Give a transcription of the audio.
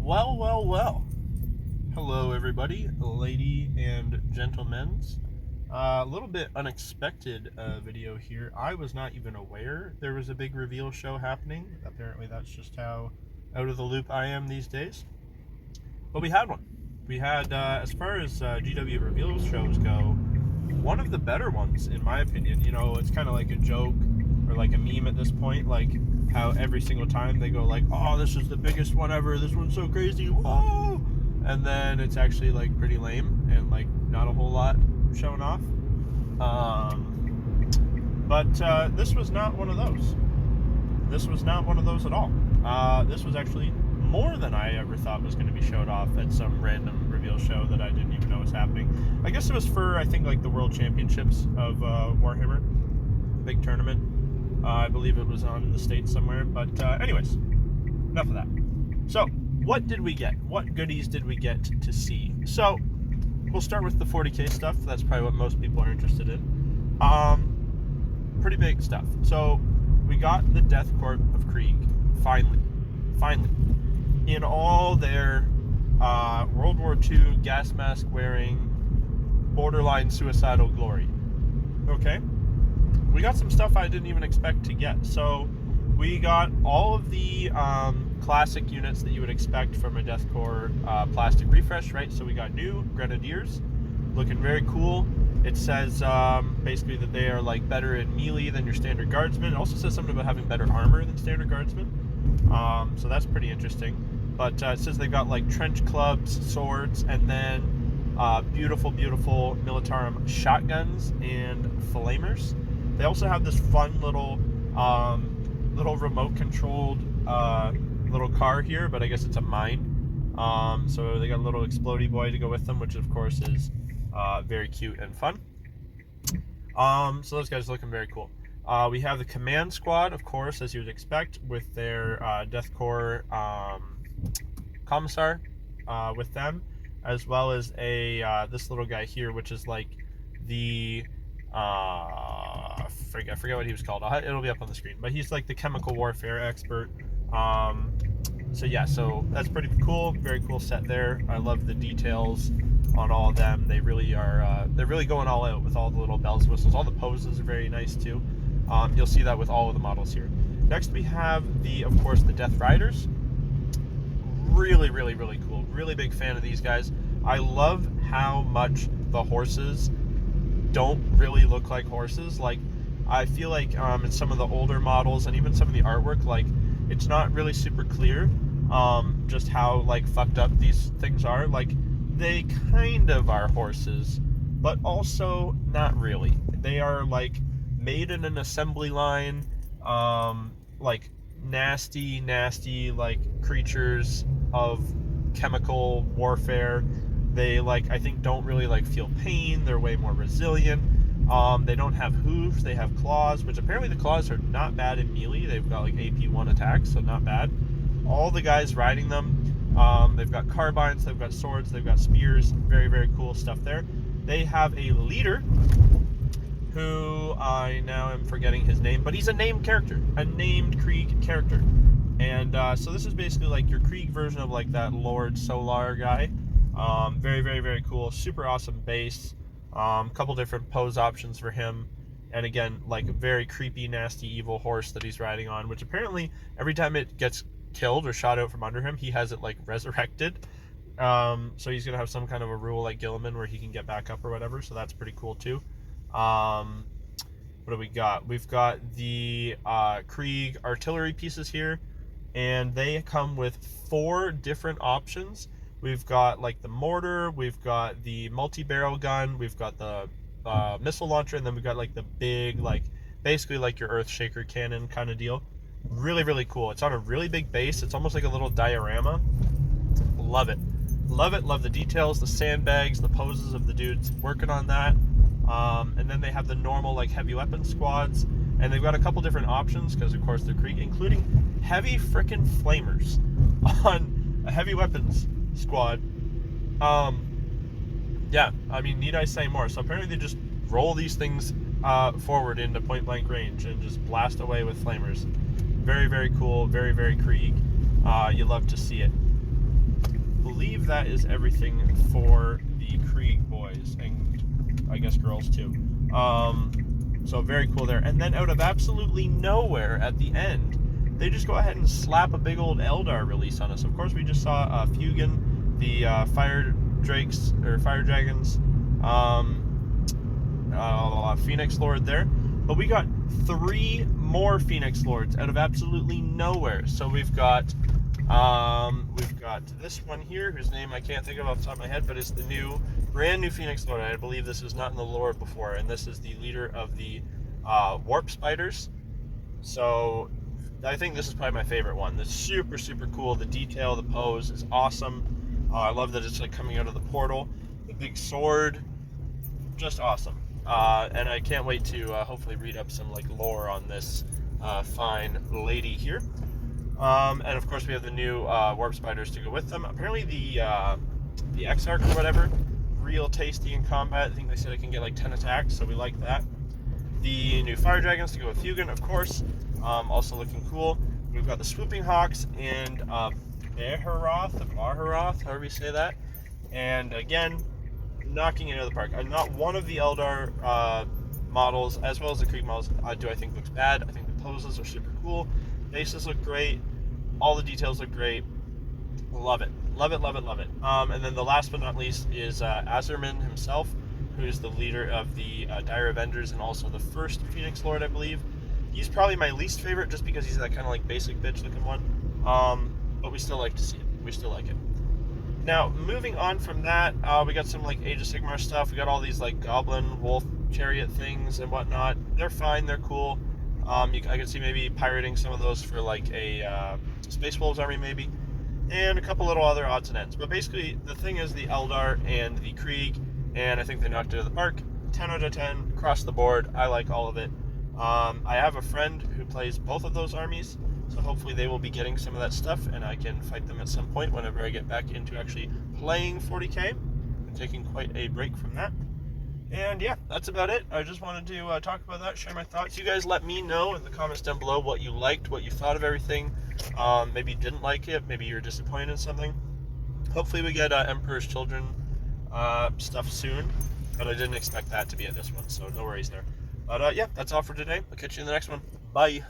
Well, well, well. Hello, everybody, lady and gentlemen. A little bit unexpected video here. I was not even aware there was a big reveal show happening. Apparently, that's just how out of the loop I am these days. But we had one. We had, as far as GW reveal shows go, one of the better ones, in my opinion. You know, it's kind of like a joke or like a meme at this point, like how every single time they go like, oh, this is the biggest one ever, this one's so crazy, whoa, and then it's actually like pretty lame and like not a whole lot showing off. But this was not one of those. This was not one of those at all. This was actually more than I ever thought was going to be showed off at some random reveal show that I didn't even know was happening. I guess it was for, I think, like the World Championships of Warhammer. Big tournament. I believe it was on in the States somewhere. But anyways, enough of that. So, what did we get? What goodies did we get to see? So, we'll start with the 40k stuff. That's probably what most people are interested in. Pretty big stuff. So, we got the Death Court of Krieg. Finally. In all their World War II gas mask wearing, borderline suicidal glory. Okay? We got some stuff I didn't even expect to get. So, we got all of the classic units that you would expect from a Death Corps plastic refresh, right? So, we got new Grenadiers, looking very cool. It says basically that they are like better in melee than your standard guardsmen. It also says something about having better armor than standard guardsmen. So that's pretty interesting. But it says they've got like trench clubs, swords, and then beautiful Militarum shotguns and flamers. They also have this fun little remote controlled little car here, but I guess it's a mine. So they got a little explodey boy to go with them, which of course is very cute and fun. So those guys are looking very cool. We have the command squad, of course, as you would expect, with their Death Corps commissar with them, as well as a this little guy here, which is like the I forget what he was called. It'll be up on the screen, but he's like the chemical warfare expert. So yeah, so that's pretty cool. Very cool set there. I love the details on all of them. They really are. They're really going all out with all the little bells and whistles. All the poses are very nice too. You'll see that with all of the models here. Next we have of course, the Death Riders. Really cool. Really big fan of these guys. I love how much the horses don't really look like horses. Like, I feel like in some of the older models and even some of the artwork, like, it's not really super clear just how like fucked up these things are. Like, they kind of are horses, but also not really. They are like made in an assembly line, like nasty like creatures of chemical warfare. They like, I think, don't really like feel pain. They're way more resilient. They don't have hooves, they have claws, which apparently the claws are not bad in melee. They've got like AP1 attacks, so not bad. All the guys riding them, they've got carbines, they've got swords, they've got spears. Very cool stuff there. They have a leader who I now am forgetting his name, but he's a named character, a named Krieg character. And so this is basically like your Krieg version of like that Lord Solar guy. Very cool, super awesome base. Couple different pose options for him, and again, like a very creepy, nasty, evil horse that he's riding on, which apparently every time it gets killed or shot out from under him, he has it like resurrected. So he's gonna have some kind of a rule like Gilliman where he can get back up or whatever, so that's pretty cool too. What do we got? We've got the Krieg artillery pieces here, and they come with 4 different options. We've got like the mortar, we've got the multi-barrel gun, we've got the missile launcher, and then we've got like the big, like basically like your Earthshaker cannon kind of deal. Really cool. It's on a really big base. It's almost like a little diorama. Love it. Love the details, the sandbags, the poses of the dudes working on that. And then they have the normal like heavy weapon squads, and they've got a couple different options because of course they're Krieg, including heavy frickin' flamers on a heavy weapons squad. Yeah, I mean, need I say more? So apparently they just roll these things forward into point blank range and just blast away with flamers. Very cool, very Krieg. You love to see it. believe that is everything for the Krieg boys, and I guess girls too. So very cool there. And then out of absolutely nowhere at the end, they just go ahead and slap a big old Eldar release on us. Of course, we just saw Fugan, the Fire Drakes, or Fire Dragons, Phoenix Lord there. But we got 3 more Phoenix Lords out of absolutely nowhere. So we've got this one here, whose name I can't think of off the top of my head, but it's the brand new Phoenix Lord. I believe this is not in the lore before, and this is the leader of the Warp Spiders. So I think this is probably my favorite one. It's super, super cool. The detail, the pose is awesome. I love that it's like coming out of the portal. The big sword, just awesome. And I can't wait to hopefully read up some like lore on this fine lady here. And of course we have the new Warp Spiders to go with them. Apparently the Exarch or whatever, real tasty in combat. I think they said it can get like 10 attacks, so we like that. The new Fire Dragons to go with Fugan, of course, also looking cool. We've got the Swooping Hawks and Baharoth, however you say that. And again, knocking it out of the park. Not one of the Eldar models, as well as the Krieg models, do I think looks bad. I think the poses are super cool. Bases look great. All the details look great. Love it. Love it, love it, love it. And then the last but not least is Azerman himself, who's the leader of the Dire Avengers and also the first Phoenix Lord, I believe. He's probably my least favorite just because he's that kind of like basic bitch looking one. But we still like to see it. We still like it. Now, moving on from that, we got some like Age of Sigmar stuff. We got all these like Goblin, Wolf, Chariot things and whatnot. They're fine. They're cool. I could see maybe pirating some of those for like a Space Wolves army maybe. And a couple little other odds and ends. But basically, the thing is the Eldar and the Krieg, and I think they knocked it out of the park. 10 out of 10, across the board. I like all of it. I have a friend who plays both of those armies, so hopefully they will be getting some of that stuff, and I can fight them at some point whenever I get back into actually playing 40k. I'm taking quite a break from that. And yeah, that's about it. I just wanted to talk about that, share my thoughts. You guys let me know in the comments down below what you liked, what you thought of everything. Maybe you didn't like it, maybe you're disappointed in something. Hopefully we get Emperor's Children stuff soon, but I didn't expect that to be at this one, so no worries there. But yeah, that's all for today. I'll catch you in the next one. Bye.